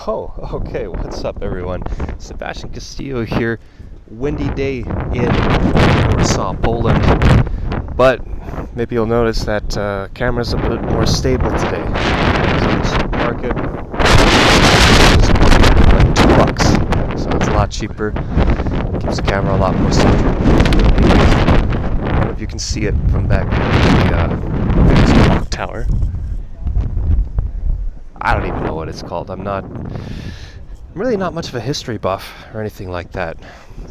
Oh, okay. What's up, everyone? Sebastian Castillo here. Windy day in Warsaw, Poland. But maybe you'll notice that camera's a bit more stable today. So the supermarket is like $2, so it's a lot cheaper. Keeps the camera a lot more centered. I don't know if you can see it from back the clock tower. I don't even know what it's called. I'm really not much of a history buff or anything like that.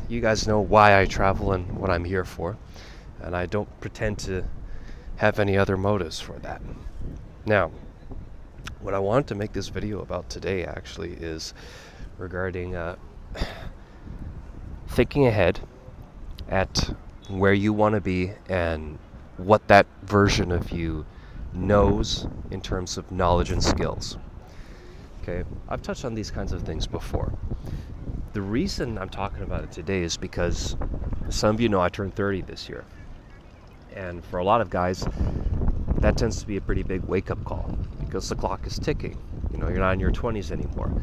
You guys know why I travel and what I'm here for, and I don't pretend to have any other motives for that. Now, what I wanted to make this video about today actually is regarding thinking ahead at where you want to be and what that version of you knows in terms of knowledge and skills. Okay, I've touched on these kinds of things before. The reason I'm talking about it today is because some of you know I turned 30 this year. And for a lot of guys, that tends to be a pretty big wake-up call because the clock is ticking. You know, you're not in your 20s anymore.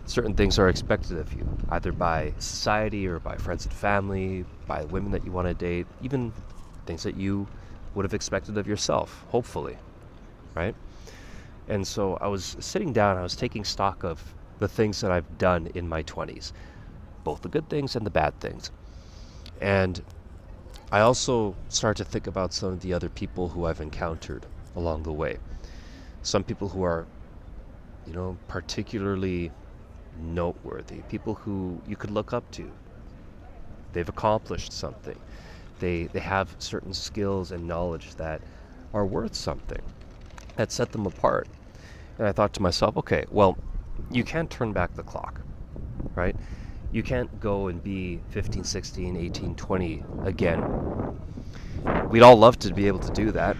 Certain things are expected of you, either by society or by friends and family, by women that you want to date, even things that you would have expected of yourself, hopefully, right? And so I was sitting down, I was taking stock of the things that I've done in my 20s, both the good things and the bad things. And I also started to think about some of the other people who I've encountered along the way. Some people who are, particularly noteworthy, people who you could look up to. They've accomplished something. They have certain skills and knowledge that are worth something, that set them apart. And I thought to myself, okay, well, you can't turn back the clock, right? You can't go and be 15, 16, 18, 20 again. We'd all love to be able to do that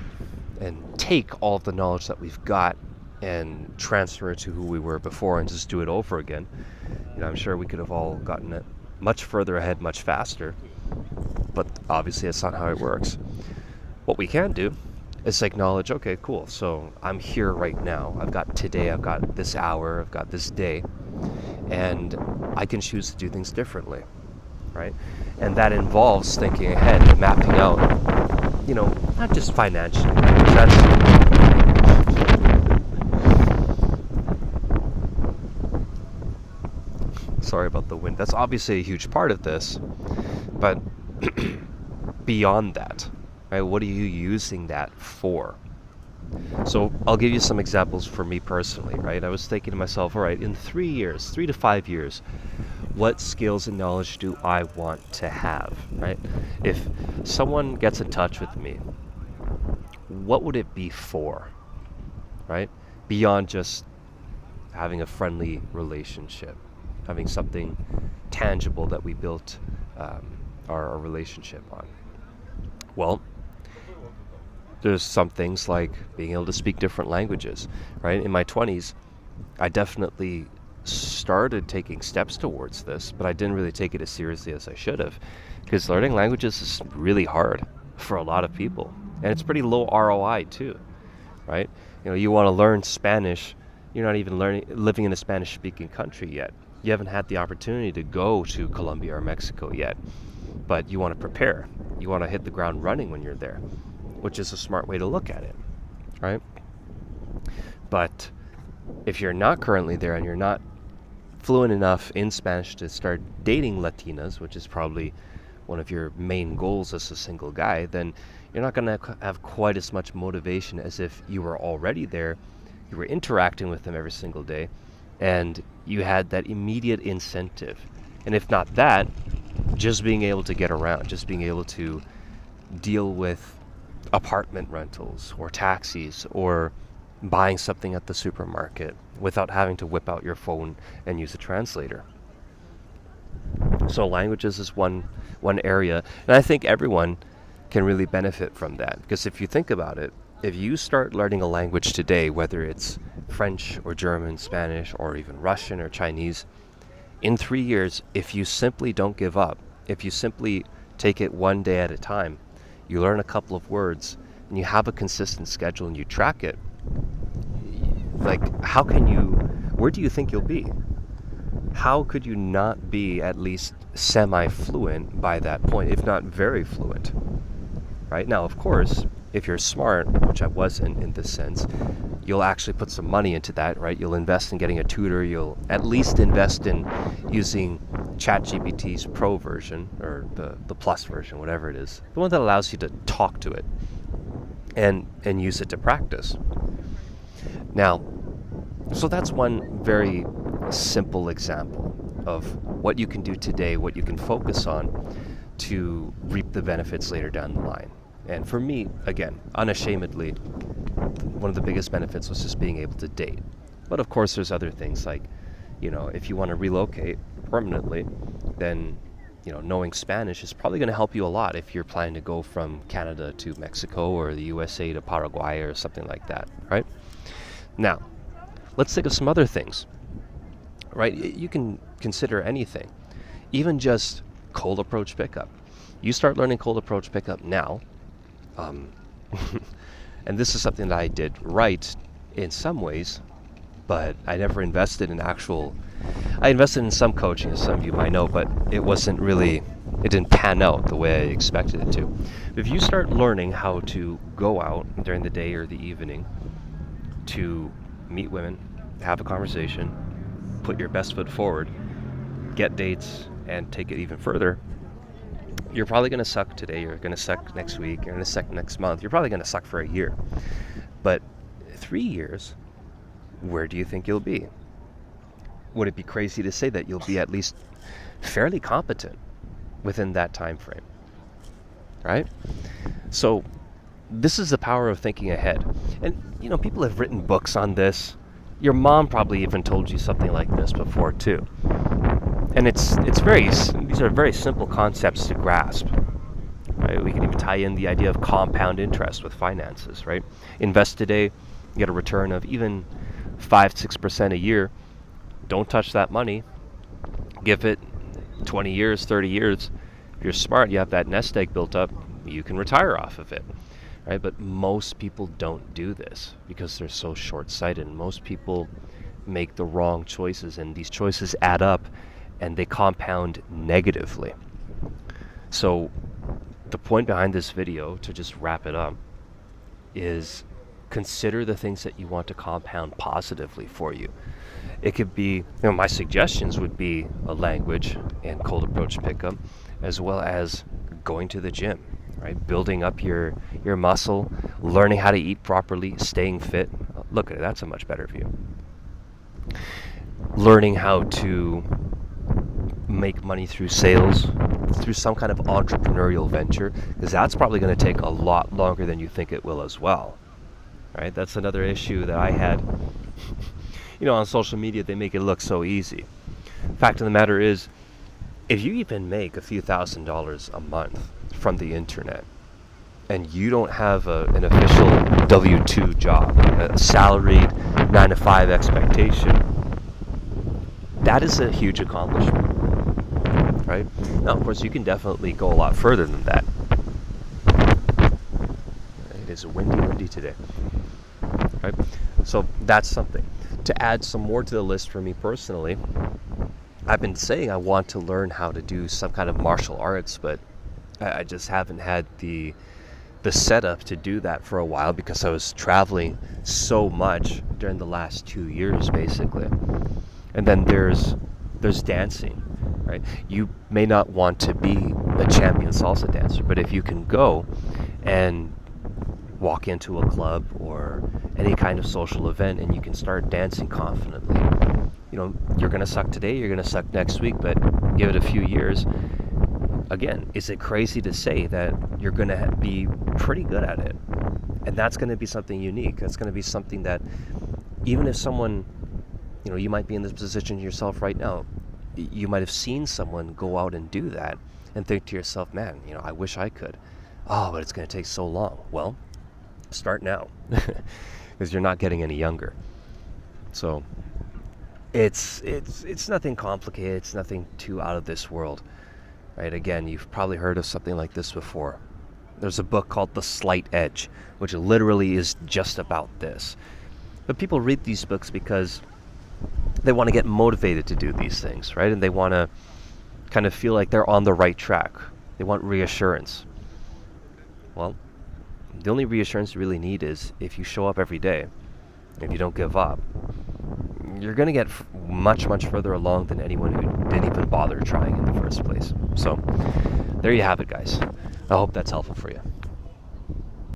and take all of the knowledge that we've got and transfer it to who we were before and just do it over again. I'm sure we could have all gotten it much further ahead, much faster, but obviously that's not how it works. What we can do is acknowledge, okay, cool, so I'm here right now. I've got today, I've got this hour, I've got this day, and I can choose to do things differently, right? And that involves thinking ahead and mapping out, not just financially. Sorry about the wind. That's obviously a huge part of this, but beyond that, right? What are you using that for? So I'll give you some examples for me personally, right? I was thinking to myself, all right, in 3 to 5 years, what skills and knowledge do I want to have, right? If someone gets in touch with me, what would it be for, right? Beyond just having a friendly relationship, having something tangible that we built our relationship on. Well, there's some things like being able to speak different languages, right? In my 20s, I definitely started taking steps towards this, but I didn't really take it as seriously as I should have, because learning languages is really hard for a lot of people, and it's pretty low ROI too, right? You want to learn Spanish, you're not even living in a Spanish-speaking country yet. You haven't had the opportunity to go to Colombia or Mexico yet, but you want to prepare. You want to hit the ground running when you're there, which is a smart way to look at it, right? But if you're not currently there and you're not fluent enough in Spanish to start dating Latinas, which is probably one of your main goals as a single guy, then you're not going to have quite as much motivation as if you were already there, you were interacting with them every single day, and you had that immediate incentive. And if not that, just being able to get around, just being able to deal with apartment rentals or taxis or buying something at the supermarket without having to whip out your phone and use a translator. So languages is one area, and I think everyone can really benefit from that, because if you think about it, if you start learning a language today, whether it's French or German, Spanish, or even Russian or Chinese, in 3 years, if you simply don't give up, if you simply take it one day at a time, you learn a couple of words, and you have a consistent schedule and you track it, like, how can you where do you think you'll be? How could you not be at least semi-fluent by that point, if not very fluent? Right? Now, of course, if you're smart, which I wasn't in this sense, you'll actually put some money into that, right? You'll invest in getting a tutor. You'll at least invest in using ChatGPT's Pro version, or the Plus version, whatever it is. The one that allows you to talk to it and use it to practice. Now, so that's one very simple example of what you can do today, what you can focus on to reap the benefits later down the line. And for me, again, unashamedly, one of the biggest benefits was just being able to date. But of course, there's other things like, if you want to relocate permanently, then, knowing Spanish is probably going to help you a lot if you're planning to go from Canada to Mexico or the USA to Paraguay or something like that, right? Now, let's think of some other things, right? You can consider anything, even just cold approach pickup. You start learning cold approach pickup now, and this is something that I did right in some ways, but I never invested in I invested in some coaching, as some of you might know, but it didn't pan out the way I expected it to. If you start learning how to go out during the day or the evening to meet women, have a conversation, put your best foot forward, get dates, and take it even further, you're probably going to suck today, you're going to suck next week, you're going to suck next month, you're probably going to suck for a year. But 3 years, where do you think you'll be? Would it be crazy to say that you'll be at least fairly competent within that time frame? Right? So this is the power of thinking ahead. And, people have written books on this. Your mom probably even told you something like this before too. And these are very simple concepts to grasp. Right? We can even tie in the idea of compound interest with finances, right? Invest today, you get a return of even 5-6% a year. Don't touch that money. Give it 20 years, 30 years. If you're smart, you have that nest egg built up, you can retire off of it. Right? But most people don't do this because they're so short-sighted. Most people make the wrong choices, and these choices add up and they compound negatively. So the point behind this video, to just wrap it up, is consider the things that you want to compound positively for you. It could be, my suggestions would be a language and cold approach pickup, as well as going to the gym, right? Building up your muscle, learning how to eat properly, staying fit. Look at it, that's a much better view. Learning how to make money through sales, through some kind of entrepreneurial venture, because that's probably going to take a lot longer than you think it will as well. Right? That's another issue that I had. On social media, they make it look so easy. Fact of the matter is, if you even make a few $1,000s a month from the internet, and you don't have an official W-2 job, a salaried 9-to-5 expectation, that is a huge accomplishment. Right? Now, of course, you can definitely go a lot further than that. It is windy today. Right? So that's something. To add some more to the list for me personally, I've been saying I want to learn how to do some kind of martial arts, but I just haven't had the setup to do that for a while because I was traveling so much during the last 2 years, basically. And then there's dancing, right? You may not want to be a champion salsa dancer, but if you can go and walk into a club or any kind of social event and you can start dancing confidently, you're going to suck today, you're going to suck next week, but give it a few years. Again, is it crazy to say that you're going to be pretty good at it? And that's going to be something unique. That's going to be something that even if someone, you might be in this position yourself right now, you might have seen someone go out and do that and think to yourself, man, I wish I could. Oh, but it's going to take so long. Well, start now because you're not getting any younger. So it's nothing complicated. It's nothing too out of this world. Right? Again, you've probably heard of something like this before. There's a book called The Slight Edge, which literally is just about this. But people read these books because they want to get motivated to do these things, right? And they want to kind of feel like they're on the right track. They want reassurance. Well, the only reassurance you really need is if you show up every day, if you don't give up, you're going to get much, much further along than anyone who didn't even bother trying in the first place. So there you have it, guys. I hope that's helpful for you.